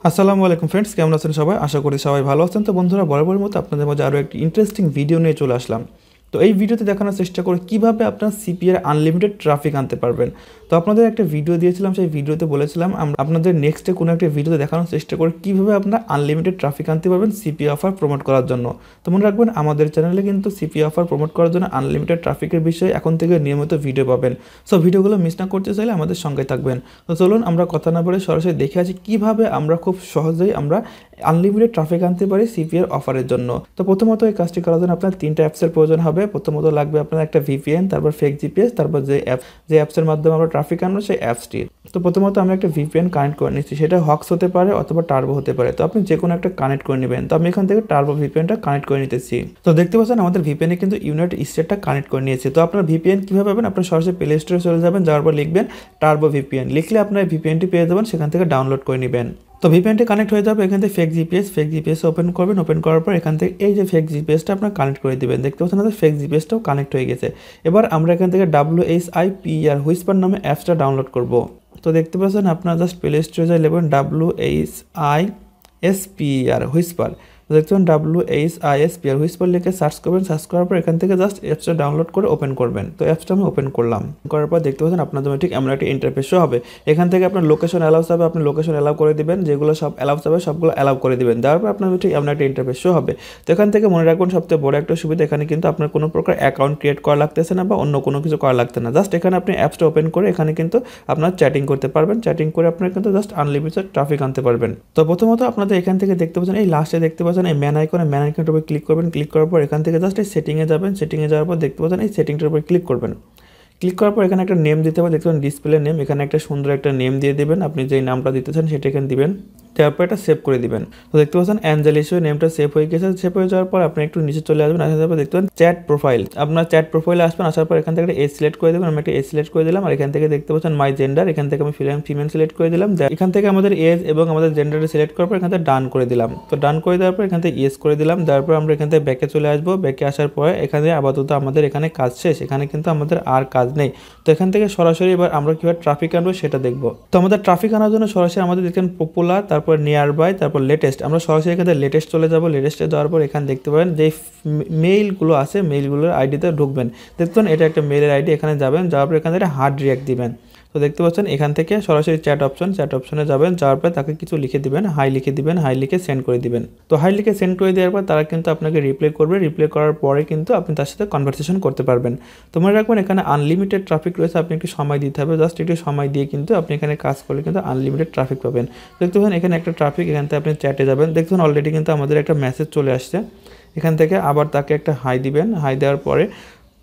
আসসালামু আলাইকুম ফ্রেন্ডস, কেমন আছেন সবাই? আশা করি সবাই ভালো আছেন। তো বন্ধুরা, বরাবরের মতো আপনাদের মাঝে আরও একটি ইন্টারেস্টিং ভিডিও নিয়ে চলে আসলাম। তো এই ভিডিওতে দেখানোর চেষ্টা করে কীভাবে আপনার সিপিএর আনলিমিটেড ট্রাফিক আনতে পারবেন। তো আপনাদের একটা ভিডিও দিয়েছিলাম, সেই ভিডিওতে বলেছিলাম আমরা আপনাদের নেক্সটে কোনো একটা ভিডিওতে দেখানোর চেষ্টা করে কীভাবে আপনার আনলিমিটেড ট্রাফিক আনতে পারবেন সিপিএ অফার প্রমোট করার জন্য। তো মনে রাখবেন, আমাদের চ্যানেলে কিন্তু সিপিএ অফার প্রমোট করার জন্য আনলিমিটেড ট্রাফিকের বিষয়ে এখন থেকে নিয়মিত ভিডিও পাবেন। সো ভিডিওগুলো মিস না করতে চাইলে আমাদের সঙ্গে থাকবেন। তো চলুন আমরা কথা না বলে সরাসরি দেখে আসি কীভাবে আমরা খুব সহজেই আমরা আনলিমিটেড ট্রাফিক আনতে পারি সিপিএর অফারের জন্য। তো প্রথমত এই কাজটি করার জন্য আপনার তিনটা অ্যাপসের প্রয়োজন হবে। প্রথমত লাগবে আপনার একটা ভিপিএন, তারপর ফেক জিপিএস, তারপর যে অ্যাপসের মাধ্যমে আমরা ট্রাফিক আনবো সেই অ্যাপসটি। তো প্রথমত আমরা একটা ভিপিএন কানেক্ট করে নিচ্ছি, সেটা হক্স হতে পারে অথবা টার্বো হতে পারে। তো আপনি যে কোনো একটা কানেক্ট করে নেবেন। তো আমি এখান থেকে টার্বো ভিপিএনটা কানেক্ট করে নিতেছি। তো দেখতে পাচ্ছেন আমাদের ভিপিএনে কিন্তু ইউনাইটেড স্টেটটা কানেক্ট করে নিয়েছে। তো আপনার ভিপিএন কীভাবে পাবেন? আপনার সরাসরি প্লে স্টোরে চলে যাবেন, যাওয়ার পর লিখবেন টার্বো ভিপিএন, লিখলে আপনার ভিপিএনটি পেয়ে যাবেন, সেখান থেকে ডাউনলোড করে নেবেন। তো ভিপিএনটি কানেক্ট হয়ে যাবে। এখান থেকে ফেক জিপিএস ওপেন করবেন। ওপেন করার পর এখান থেকে এই যে ফেক জিপিএসটা আপনার কানেক্ট করে দিবেন। দেখতে পাচ্ছেন আমাদের ফেক জিপিএসটাও কানেক্ট হয়ে গেছে। এবার আমরা এখান থেকে WHIPER হুইসপার নামে অ্যাপসটা ডাউনলোড করব। তো দেখতে পাচ্ছেন আপনারা জাস্ট প্লে স্টোরে যাই লিখবেন WHISPER হুইসপার। দেখতে পাবেন WHISPER হুইসপার লিখে সার্চ করবেন। সার্চ করার পর এখান থেকে জাস্ট অ্যাপসটা ডাউনলোড করে ওপেন করবেন। তো অ্যাপসটা আমি ওপেন করলাম। করার পর দেখতে পাচ্ছেন আপনার জন্য ঠিক এমন একটা ইন্টারফেসও হবে। এখান থেকে আপনার লোকেশন অ্যালাউ হবে, আপনি লোকেশন অ্যালাউ করে দিবেন, যেগুলো সব অ্যালাউ হবে সবগুলো অ্যালাউ করে দিবেন। তারপর আপনার ঠিক এমন একটা ইন্টারফেসও হবে। তো এখান থেকে মনে রাখবেন, সবচেয়ে বড় একটা সুবিধা, এখানে কিন্তু আপনার কোনো প্রকার অ্যাকাউন্ট ক্রিয়েট করা লাগতেছে না বা অন্য কোনো কিছু করা লাগছে না। জাস্ট এখানে আপনি অ্যাপসটা ওপেন করে এখানে কিন্তু আপনার চ্যাটিং করতে পারবেন। চ্যাটিং করে আপনার কিন্তু জাস্ট আনলিমিটেড ট্রাফিক আনতে পারবেন। তো প্রথমত আপনাদের এখান থেকে দেখতে পাচ্ছেন এই লাস্টে দেখতে পাচ্ছেন এই ম্যান আইকনের উপর ক্লিক করবেন। ক্লিক করার পর এখান থেকে জাস্ট এই সেটিংয়ে যাবেন। সেটিংয়ে যাওয়ার পর দেখতে পাচ্ছেন এই সেটিংটার উপর ক্লিক করবেন। ক্লিক করার পর এখানে একটা নেম দিতে হবে, দেখতে পাবেন ডিসপ্লে নেম। এখানে একটা সুন্দর একটা নেম দিয়ে দেবেন, আপনি যেই নামটা দিতে চান সেটা এখানে দিবেন। তারপর এটা সেভ করে দিবেন। তো দেখতে পাচ্ছেন অ্যাঞ্জেলিস নেমটা সেভ হয়ে গেছে। সেভ হয়ে যাওয়ার পর আপনি একটু নিচে চলে আসবেন। আসার পর দেখতে পাবেন চ্যাট প্রোফাইল। আপনার চ্যাট প্রোফাইলে আসবেন, আসার পর এখান থেকে একটা এজ সিলেক্ট করে দেবেন। আমি একটা এজ সিলেক্ট করে দিলাম। আর এখান থেকে দেখতে পাচ্ছেন মাই জেন্ডার, এখান থেকে আমি ফিমেল সিলেক্ট করে দিলাম। এখান থেকে আমাদের এজ এবং আমাদের জেন্ডারটা সিলেক্ট করার পর এখান থেকে ডান করে দিলাম। তো ডান করে দেওয়ার পর এখান থেকে ইয়েস করে দিলাম। তারপর আমরা এখান থেকে ব্যাকে চলে আসবো। ব্যাকে আসার পরে এখানে আপাতত আমাদের এখানে কাজ শেষ, এখানে কিন্তু আমাদের আর কাজ নেই। তো এখান থেকে সরাসরি এবার আমরা কীভাবে ট্রাফিক আনবো সেটা দেখবো। তো আমাদের ট্রাফিক আনার জন্য সরাসরি আমাদের দেখেন পপুলার, তারপর নিয়ার বাই, তারপর লেটেস্ট। আমরা সরাসরি এখানে লেটেস্ট চলে যাবো। লেটেস্টে যাওয়ার পর এখানে দেখতে পাবেন যে মেইলগুলো আছে, মেইলগুলোর আইডিতে ঢুকবেন। দেখবেন এটা একটা মেইলের আইডি, এখানে যাবেন। যাওয়ার পর এখান থেকে হার্ড রিঅ্যাক্ট দিবেন। তো দেখতে পাচ্ছেন এখান থেকে সরাসরি চ্যাট অপশনে যাবেন। যাওয়ার পর তাকে কিছু লিখে দিবেন, হাই লিখে দিবেন, হাই লিখে সেন্ড করে দিবেন। তো হাই লিখে সেন্ড করে দেওয়ার পর তারা কিন্তু আপনাকে রিপ্লাই করবে। রিপ্লাই করার পরে কিন্তু আপনি তার সাথে কনভারসেশন করতে পারবেন। তো মনে রাখবেন এখানে আনলিমিটেড ট্রাফিক রয়েছে, আপনি একটু সময় দিতে হবে। জাস্ট একটু সময় দিয়ে কিন্তু আপনি এখানে কাজ করলে কিন্তু আনলিমিটেড ট্রাফিক পাবেন। দেখতে পাবেন এখানে একটা ট্রাফিক, এখান থেকে আপনি চ্যাটে যাবেন। দেখবেন অলরেডি কিন্তু আমাদের একটা মেসেজ চলে আসছে। এখান থেকে আবার তাকে একটা হাই দিবেন। হাই দেওয়ার পরে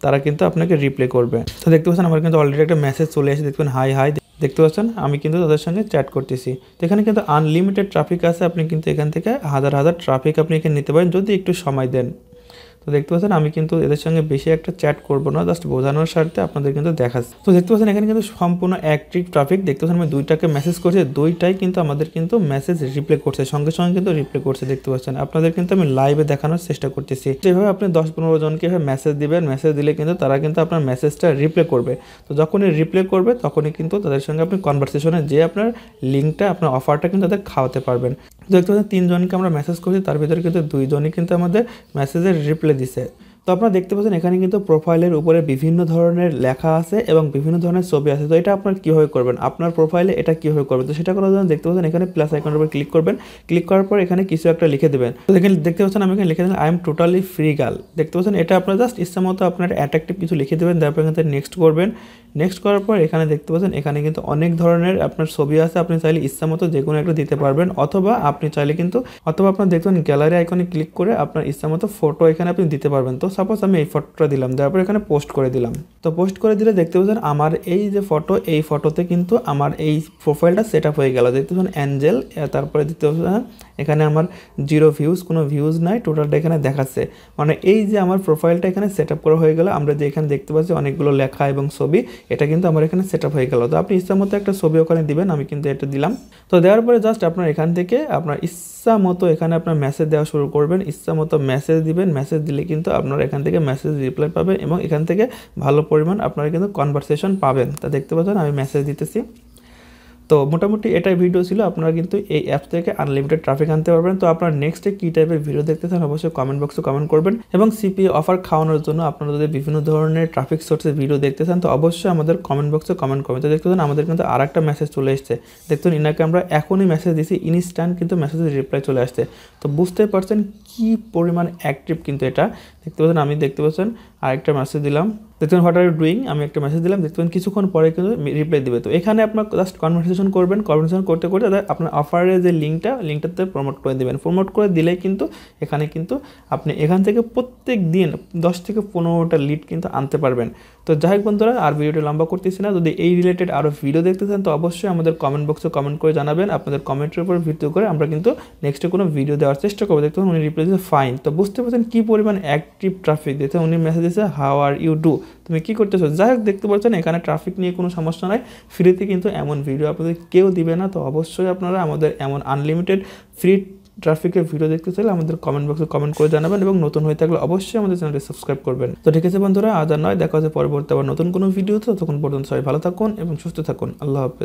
তারা কিন্তু আপনাকে রিপ্লাই করবে। তো দেখতে পাচ্ছেন আমার কিন্তু অলরেডি একটা মেসেজ চলে আসে। দেখবেন হাই দেখতে পাচ্ছেন আমি কিন্তু তাদের সঙ্গে চ্যাট করতেছি। তো এখানে কিন্তু আনলিমিটেড ট্রাফিক আছে, আপনি কিন্তু এখান থেকে হাজার ট্রাফিক আপনি এখানে নিতে পারেন যদি একটু সময় দেন। তো দেখতে পাচ্ছেন আমি কিন্তু এদের সঙ্গে বেশি একটা চ্যাট করবো না, জাস্ট বোঝানোর স্বার্থে আপনাদের কিন্তু দেখাচ্ছি। তো দেখতে পাচ্ছেন এখানে কিন্তু সম্পূর্ণ অ্যাক্টিভ ট্রাফিক। দেখতে পাচ্ছেন আমি দুইটাকে মেসেজ করছি, দুইটাই কিন্তু আমাদের কিন্তু মেসেজ রিপ্লাই করছে, সঙ্গে সঙ্গে কিন্তু রিপ্লাই করছে। দেখতে পাচ্ছেন আপনাদের কিন্তু আমি লাইভে দেখানোর চেষ্টা করতেছি। যেভাবে আপনি 10-15 জনকে এভাবে মেসেজ দিবেন, মেসেজ দিলে কিন্তু তারা কিন্তু আপনার মেসেজটা রিপ্লাই করবে। তো যখনই রিপ্লাই করবে তখনই কিন্তু তাদের সঙ্গে আপনি কনভারসেশনে যে আপনার লিঙ্কটা, আপনার অফারটা কিন্তু তাদের খাওয়াতে পারবেন। দেখতে পাচ্ছেন 3 জনকে আমরা মেসেজ করছি, তার ভিতরে কিন্তু 2 জনই কিন্তু আমাদের মেসেজের রিপ্লাই দিছে। তো আপনারা দেখতে পাচ্ছেন এখানে কিন্তু প্রোফাইলের উপরে বিভিন্ন ধরনের লেখা আছে এবং বিভিন্ন ধরনের ছবি আছে। তো এটা আপনার কীভাবে করবেন, আপনার প্রোফাইলে এটা কীভাবে করবেন, তো সেটা করার জন্য দেখতে পাচ্ছেন এখানে প্লাস আইকনের উপর ক্লিক করবেন। ক্লিক করার পর এখানে কিছু একটা লিখে দেবেন। তো দেখতে পাচ্ছেন আমি এখানে লিখে দিলাম I am totally free girl. দেখতে পাচ্ছেন এটা আপনার জাস্ট ইচ্ছা মতো আপনার অ্যাট্রাকটিভ কিছু লিখে দেবেন। তারপর এখান থেকে নেক্সট করবেন। নেক্সট করার পর এখানে দেখতে পাচ্ছেন এখানে কিন্তু অনেক ধরনের আপনার ছবি আছে, আপনি চাইলে ইচ্ছা মতো যে কোনো একটা দিতে পারবেন। অথবা আপনি চাইলে কিন্তু আপনার দেখবেন গ্যালারি আইকনে ক্লিক করে আপনার ইচ্ছা মতো ফটো এখানে আপনি দিতে পারবেন। তো সাপোজ আমি এই ফটোটা দিলাম, তারপর এখানে পোস্ট করে দিলাম। তো পোস্ট করে দিলে দেখতে পাচ্ছেন আমার এই যে ফটো, এই ফটোতে কিন্তু আমার এই প্রোফাইলটা সেট আপ হয়ে গেল। দেখতে পাচ্ছেন অ্যাঞ্জেল, তারপরে দেখতে পাচ্ছেন এখানে আমার 0 ভিউজ, কোনো ভিউজ নাই, টোটালটা এখানে দেখাচ্ছে। মানে এই যে আমার প্রোফাইলটা এখানে সেট আপ করা হয়ে গেল। আমরা যে এখানে দেখতে পাচ্ছি অনেকগুলো লেখা এবং ছবি, এটা কিন্তু আমার এখানে সেট আপ হয়ে গেল। তো আপনি ইচ্ছা মতো একটা ছবি ওখানে দিবেন, আমি কিন্তু এটা দিলাম। তো দেওয়ার পরে জাস্ট আপনার এখান থেকে আপনার ইচ্ছা মতো এখানে আপনার মেসেজ দেওয়া শুরু করবেন। ইচ্ছা মতো মেসেজ দিবেন। মেসেজ দিলে কিন্তু আপনার এখান থেকে মেসেজ রিপ্লাই পাবেন এবং এখান থেকে ভালো পরিমাণ আপনারা কিন্তু কনভারসেশন পাবেন। তা দেখতে পাচ্ছেন আমি মেসেজ দিতেছি। তো মোটামুটি এটাই ভিডিও ছিল। আপনারা কিন্তু এই অ্যাপস থেকে আনলিমিটেড ট্রাফিক আনতে পারবেন। তো আপনারা নেক্সটে কী টাইপের ভিডিও দেখতে চান অবশ্যই কমেন্ট বক্সে কমেন্ট করবেন। এবং সিপিএ অফার খাওয়ানোর জন্য আপনারা যদি বিভিন্ন ধরনের ট্রাফিক সোর্সের ভিডিও দেখতে চান তো অবশ্যই আমাদের কমেন্ট বক্সে কমেন্ট করবেন। তো দেখতে পান আমাদের কিন্তু আর একটা মেসেজ চলে এসছে, দেখুন ইনাকে আমরা এখনই মেসেজ দিয়েছি, ইনস্ট্যান্ট কিন্তু মেসেজের রিপ্লাই চলে আসছে। তো বুঝতে পারছেন কী পরিমাণ অ্যাক্টিভ কিন্তু এটা। দেখতে পাচ্ছেন আমি দেখতে পাচ্ছেন আরেকটা মেসেজ দিলাম, দেখবেন হোয়াট আর ইউ ডুইং, আমি একটা মেসেজ দিলাম, দেখবেন কিছুক্ষণ পরে কিন্তু রিপ্লাই দেবে। তো এখানে আপনার জাস্ট কনভারসেশন করবেন, কনভারসেশন করতে করতে আপনার অফারের যে লিঙ্কটাতে প্রমোট করে দেবেন। প্রমোট করে দিলেই কিন্তু এখানে কিন্তু আপনি এখান থেকে প্রত্যেক দিন 10 থেকে 15টা লিড কিন্তু আনতে পারবেন। তো যাই হোক বন্ধুরা, আর ভিডিওটা লম্বা করতেছি না। যদি এই রিলেটেড আরও ভিডিও দেখতে চান তো অবশ্যই আমাদের কমেন্ট বক্সে কমেন্ট করে জানাবেন। আপনাদের কমেন্টের উপর ভিত্তি করে আমরা কিন্তু নেক্সটে কোনো ভিডিও দেওয়ার চেষ্টা করবো। দেখতে উনি রিপ্লাই দিয়েছে ফাইন। তো বুঝতে পারছেন কী পরিমাণ অ্যাক্টিভ ট্রাফিক দিয়েছে। উনি মেসেজ দিয়েছে হাউ আর ইউ ডু, তুমি কী করতেছো। যাই হোক দেখতে পাচ্ছেন এখানে ট্রাফিক নিয়ে কোনো সমস্যা নাই, ফ্রিতে কিন্তু এমন ভিডিও আপনাদের কেউ দিবে না। তো অবশ্যই আপনারা আমাদের এমন আনলিমিটেড ফ্রি ট্রাফিকের ভিডিও দেখতে চাইলে আমাদের কমেন্ট বক্সে কমেন্ট করে জানাবেন এবং নতুন হয়ে থাকলে অবশ্যই আমাদের চ্যানেলটি সাবস্ক্রাইব করবেন। তো ঠিক আছে বন্ধুরা, আজ আর নয়, দেখা হচ্ছে পরবর্তী আবার নতুন কোনো ভিডিওতে। ততক্ষণ পর্যন্ত সবাই ভালো থাকুন এবং সুস্থ থাকুন। আল্লাহ হাফেজ।